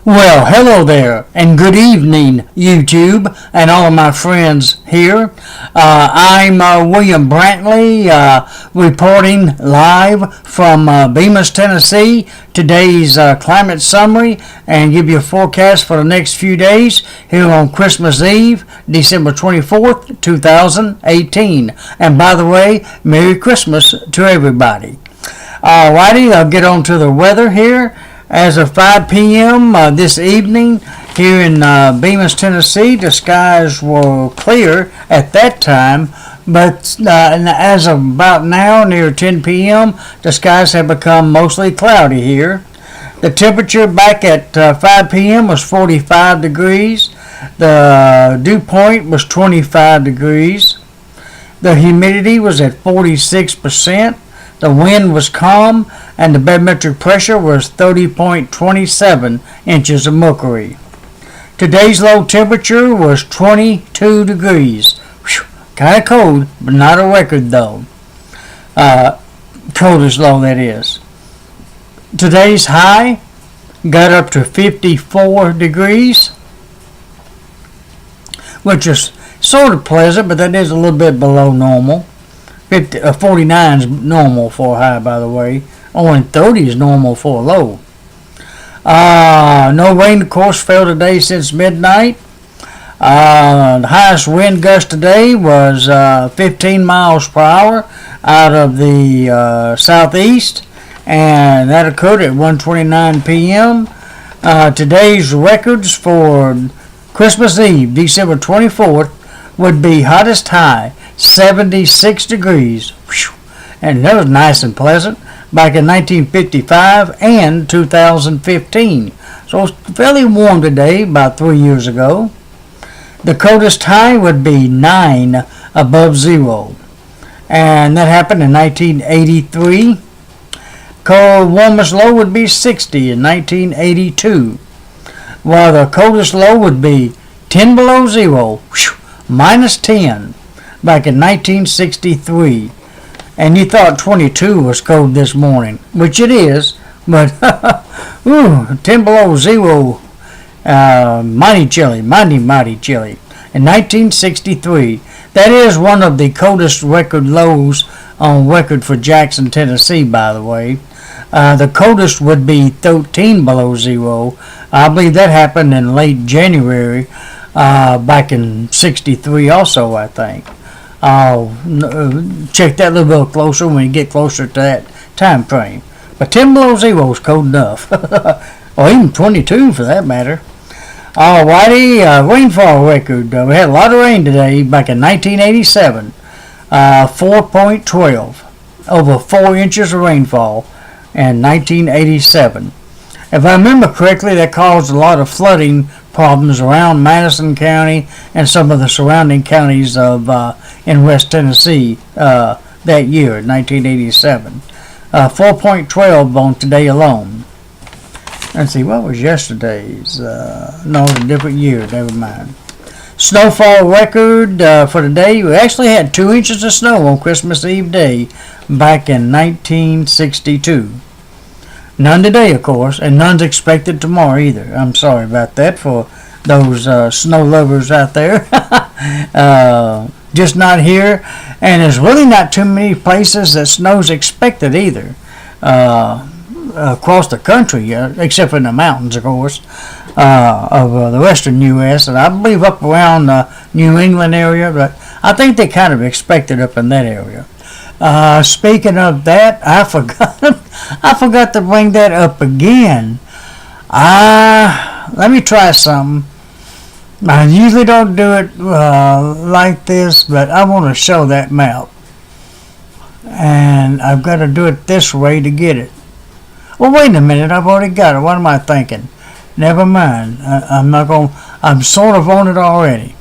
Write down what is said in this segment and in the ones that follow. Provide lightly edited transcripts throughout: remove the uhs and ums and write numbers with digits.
Well, hello there, and good evening, YouTube, and all of my friends here. I'm William Brantley, reporting live from Bemis, Tennessee. Today's climate summary, and give you a forecast for the next few days here on Christmas Eve, December 24th, 2018. And by the way, Merry Christmas to everybody. Alrighty, I'll get on to the weather here. As of 5 p.m. This evening here in Bemis, Tennessee, the skies were clear at that time, but as of about now, near 10 p.m., the skies have become mostly cloudy here. The temperature back at 5 p.m. was 45 degrees. The dew point was 25 degrees. The humidity was at 46%. The wind was calm, and the barometric pressure was 30.27 inches of mercury. Today's low temperature was 22 degrees. Kind of cold, but not a record though. Coldest low, that is. Today's high got up to 54 degrees, which is sort of pleasant, but that is a little bit below normal. 49 is normal for a high, by the way. Only 30 is normal for a low. No rain, of course, fell today since midnight. The highest wind gust today was 15 miles per hour out of the southeast, and that occurred at 1:29 p.m. Today's records for Christmas Eve, December 24th, would be hottest high 76 degrees, and that was nice and pleasant, back in 1955 and 2015. So it's fairly warm today, about 3 years ago. The coldest high would be 9 above zero, and that happened in 1983. Warmest low would be 60 in 1982, while the coldest low would be 10 below zero, minus 10. Back in 1963, and you thought 22 was cold this morning, which it is, but 10 below zero, mighty chilly, mighty chilly. In 1963, that is one of the coldest record lows on record for Jackson, Tennessee, by the way. The coldest would be 13 below zero. I believe that happened in late January, back in 63 also, I think. I'll check that a little bit closer when you get closer to that time frame. But 10 below zero is cold enough. Or even 22 for that matter. Alrighty, rainfall record. We had a lot of rain today back in 1987. 4.12. Over 4 inches of rainfall in 1987. If I remember correctly, that caused a lot of flooding problems around Madison County and some of the surrounding counties of in West Tennessee that year, 1987. 4.12 on today alone. Let's see, what was yesterday's? No, it was a different year, never mind. Snowfall record for today, we actually had 2 inches of snow on Christmas Eve day back in 1962. None today, of course, and none's expected tomorrow either. I'm sorry about that for those snow lovers out there. Just not here, and there's really not too many places that snow's expected either across the country, except for in the mountains, of course, of the western U.S., and I believe up around the New England area, but I think they kind of expect it up in that area. Speaking of that, I forgot to bring that up again. Let me try something. I usually don't do it like this, but I want to show that map. And I've got to do it this way to get it. Well, wait a minute, I've already got it. What am I thinking? Never mind. I'm sort of on it already.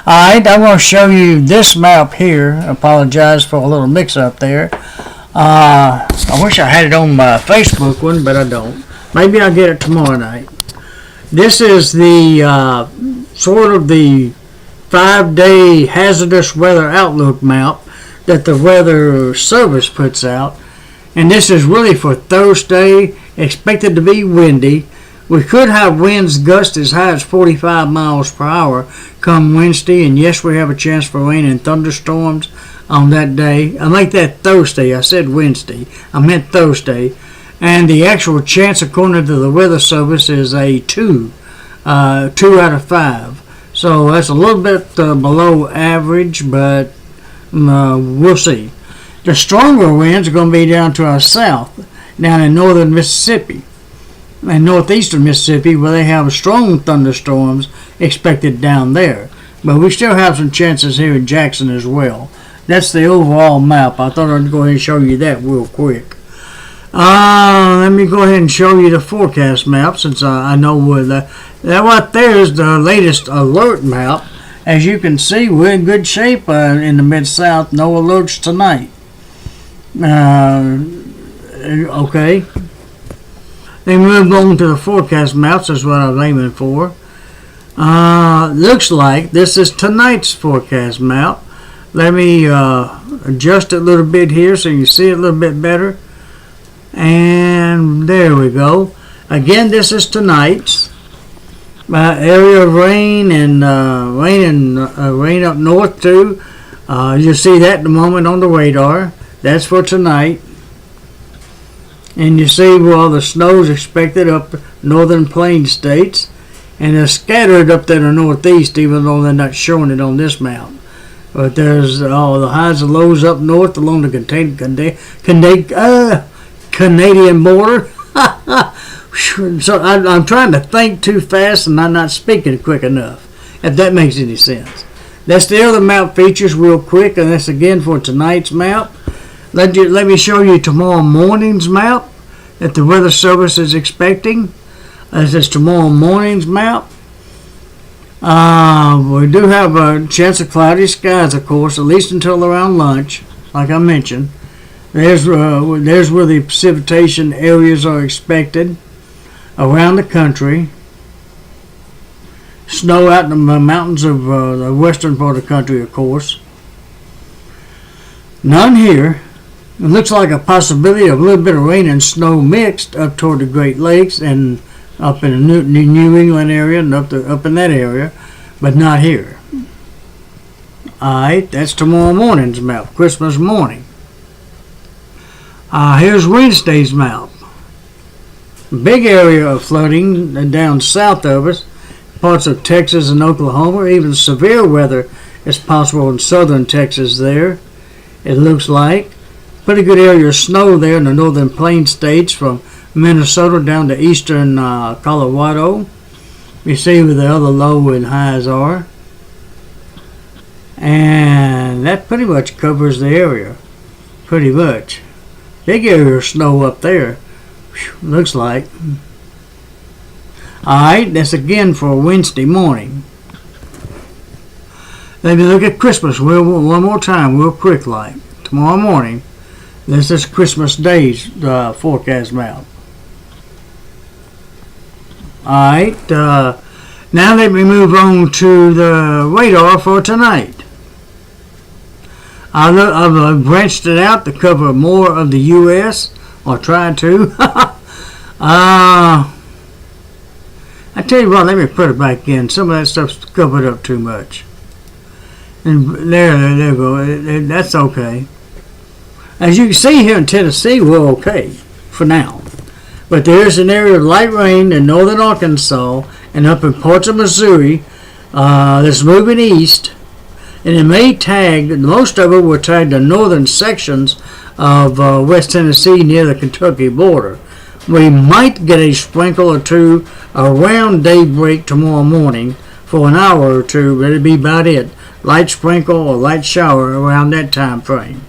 Alright, I'm going to show you this map here. I apologize for a little mix-up there. I wish I had it on my Facebook one, but I don't. Maybe I'll get it tomorrow night. This is the sort of the 5-day hazardous weather outlook map that the Weather Service puts out. And this is really for Thursday, expected to be windy, We could have winds gust as high as 45 miles per hour come Wednesday, and yes, we have a chance for rain and thunderstorms on that day. I make that Thursday. I said Wednesday. I meant Thursday. And the actual chance, according to the Weather Service, is a 2 out of 5. So that's a little bit below average, but we'll see. The stronger winds are going to be down to our south, down in northern Mississippi and northeastern Mississippi, where they have strong thunderstorms expected down there. But we still have some chances here in Jackson as well. That's the overall map. I thought I'd go ahead and show you that real quick. Let me go ahead and show you the forecast map, since I know where that right there is the latest alert map. As you can see, we're in good shape in the Mid-South. No alerts tonight. Okay. They move on to the forecast maps. That's what I'm aiming for. Looks like this is tonight's forecast map. Let me adjust it a little bit here so you see it a little bit better. And there we go. Again, this is tonight's area of rain and rain up north too. You'll see that in a moment on the radar. That's for tonight. And you see well the snow is expected up northern plain states, and they're scattered up there in the northeast, even though they're not showing it on this map. But there's the highs and lows up north along the Canadian border. So I'm trying to think too fast, and I'm not speaking quick enough, if that makes any sense. That's the other map features real quick, and that's again for tonight's map. Let me show you tomorrow morning's map that the Weather Service is expecting. This is tomorrow morning's map. We do have a chance of cloudy skies, of course, at least until around lunch, like I mentioned. There's where the precipitation areas are expected around the country. Snow out in the mountains of the western part of the country, of course. None here. It looks like a possibility of a little bit of rain and snow mixed up toward the Great Lakes and up in the New England area and up in that area, but not here. Alright, that's tomorrow morning's map, Christmas morning. Here's Wednesday's map. Big area of flooding down south of us, parts of Texas and Oklahoma. Even severe weather is possible in southern Texas there, it looks like. Pretty good area of snow there in the northern plain states from Minnesota down to eastern Colorado. You see where the other low and highs are. And that pretty much covers the area. Pretty much. Big area of snow up there. Whew, looks like. Alright, that's again for Wednesday morning. Let me look at Christmas one more time real quick like. Tomorrow morning. This is Christmas Day's forecast map. Alright, now let me move on to the radar for tonight. I've branched it out to cover more of the U.S., or try to. I tell you what, let me put it back in. Some of that stuff's covered up too much. And there we go. That's okay. As you can see here in Tennessee, we're okay for now. But there is an area of light rain in northern Arkansas and up in parts of Missouri that's moving east. And it may tag, most of it will tag the northern sections of West Tennessee near the Kentucky border. We might get a sprinkle or two around daybreak tomorrow morning for an hour or two, but it'll be about it. Light sprinkle or light shower around that time frame.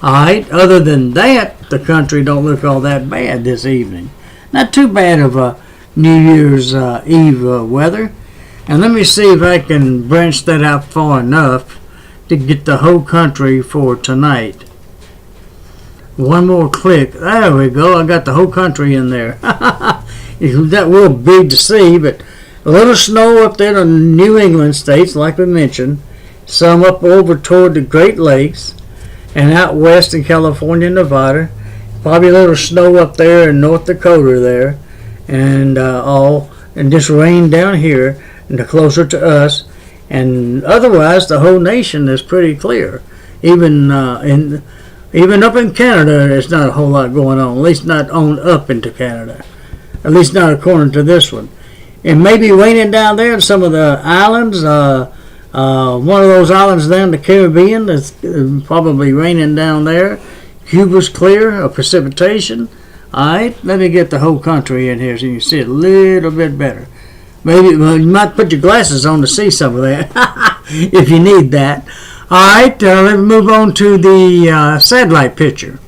Alright, other than that, the country don't look all that bad this evening. Not too bad of a New Year's Eve weather. And let me see if I can branch that out far enough to get the whole country for tonight. One more click. There we go. I got the whole country in there. It's that real big to see, but a little snow up there in the New England states, like we mentioned. Some up over toward the Great Lakes. And out west in California and Nevada, probably a little snow up there in North Dakota there, and and just rain down here and closer to us. And otherwise, the whole nation is pretty clear. Even even up in Canada, there's not a whole lot going on. At least not on up into Canada. At least not according to this one. It may be raining down there in some of the islands. One of those islands down in the Caribbean is probably raining down there. Cuba's clear of precipitation. Alright, let me get the whole country in here so you can see it a little bit better. Maybe you might put your glasses on to see some of that if you need that. Alright, let me move on to the satellite picture.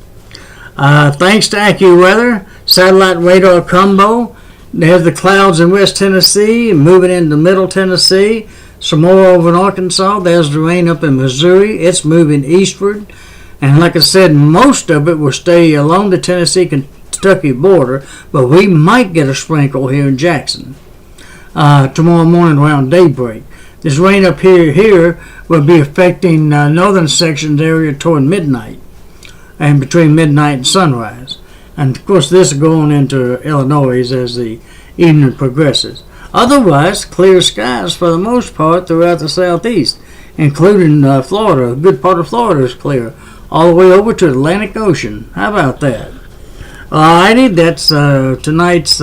Thanks to AccuWeather, satellite radar combo. There's the clouds in West Tennessee, moving into Middle Tennessee. Some more over in Arkansas. There's the rain up in Missouri. It's moving eastward. And like I said, most of it will stay along the Tennessee-Kentucky border, but we might get a sprinkle here in Jackson tomorrow morning around daybreak. This rain up here will be affecting northern sections area toward midnight and between midnight and sunrise. And of course this is going into Illinois as the evening progresses. Otherwise, clear skies for the most part throughout the southeast, including Florida. A good part of Florida is clear, all the way over to the Atlantic Ocean. How about that? Alrighty, that's tonight's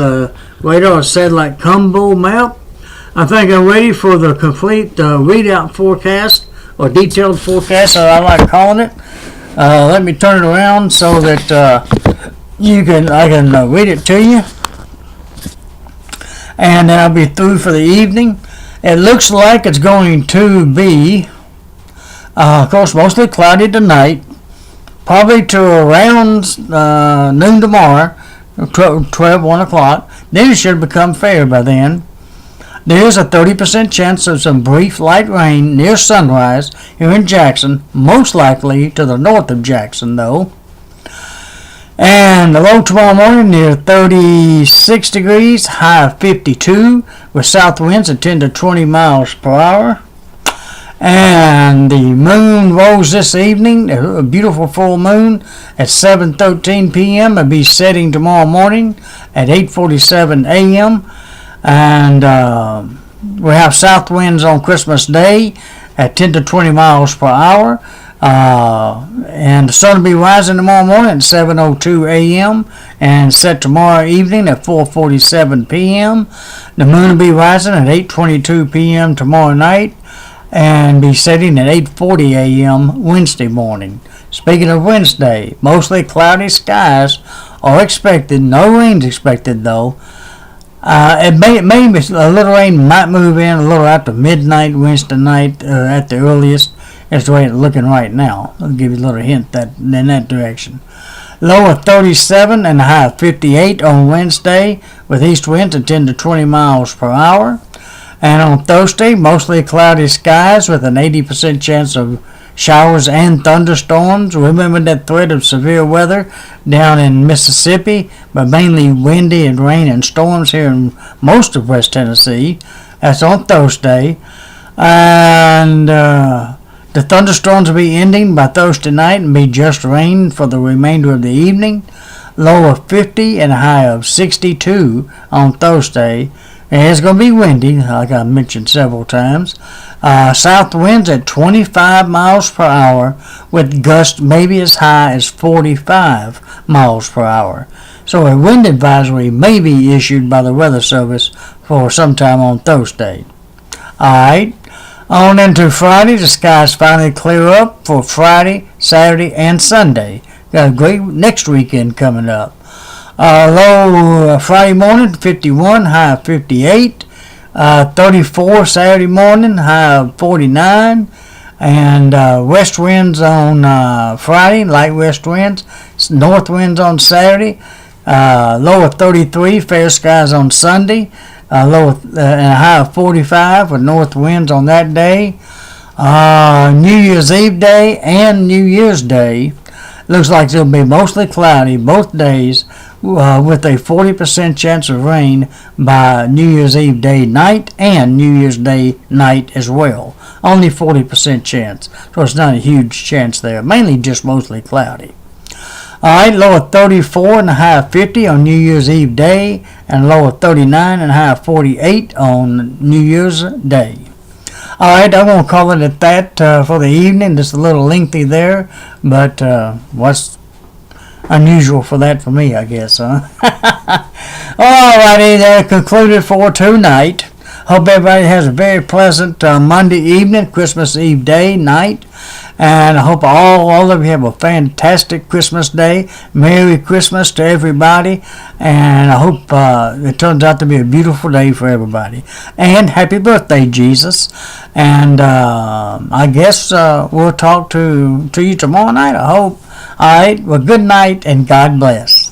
radar satellite combo map. I think I'm ready for the complete readout forecast, or detailed forecast, as I like calling it. Let me turn it around so that I can read it to you, and then I'll be through for the evening. It looks like it's going to be, of course, mostly cloudy tonight, probably to around noon tomorrow, 1 o'clock. Then it should become fair by then. There's a 30% chance of some brief light rain near sunrise here in Jackson, most likely to the north of Jackson, though. And the low tomorrow morning near 36 degrees, high of 52, with south winds at 10 to 20 miles per hour. And the moon rose this evening, a beautiful full moon, at 7:13 p.m. It'll be setting tomorrow morning at 8:47 a.m. And we have south winds on Christmas Day at 10 to 20 miles per hour. And the sun will be rising tomorrow morning at 7:02 a.m. and set tomorrow evening at 4:47 p.m. The moon will be rising at 8:22 p.m. tomorrow night and be setting at 8:40 a.m. Wednesday morning. Speaking of Wednesday, mostly cloudy skies are expected. No rain expected though. It may be a little rain might move in a little after midnight Wednesday night at the earliest. That's the way it's looking right now. I'll give you a little hint in that direction. Low of 37 and a high of 58 on Wednesday with east winds at 10 to 20 miles per hour. And on Thursday, mostly cloudy skies with an 80% chance of showers and thunderstorms. Remember that threat of severe weather down in Mississippi, but mainly windy and rain and storms here in most of West Tennessee. That's on Thursday. And the thunderstorms will be ending by Thursday night and be just rain for the remainder of the evening. Low of 50 and a high of 62 on Thursday. And it's going to be windy, like I mentioned several times. South winds at 25 miles per hour with gusts maybe as high as 45 miles per hour. So a wind advisory may be issued by the Weather Service for sometime on Thursday. Alright, on into Friday. The skies finally clear up for Friday, Saturday, and Sunday. Got a great next weekend coming up. Low Friday morning, 51, high of 58. 34 Saturday morning, high of 49. And west winds on Friday, light west winds. North winds on Saturday. Low of 33, fair skies on Sunday. Low and a high of 45 with north winds on that day. New Year's Eve day and New Year's Day. Looks like it'll be mostly cloudy both days with a 40% chance of rain by New Year's Eve day night and New Year's Day night as well. Only 40% chance, so it's not a huge chance there. Mainly just mostly cloudy. All right, low of 34 and a high of 50 on New Year's Eve day, and low of 39 and a high of 48 on New Year's Day. All right, I'm going to call it at that for the evening. Just a little lengthy there, but what's unusual for that for me, I guess, huh? All righty, that concluded for tonight. Hope everybody has a very pleasant Monday evening, Christmas Eve day, night. And I hope all of you have a fantastic Christmas day. Merry Christmas to everybody. And I hope it turns out to be a beautiful day for everybody. And happy birthday, Jesus. And I guess we'll talk to you tomorrow night, I hope. All right, well, good night and God bless.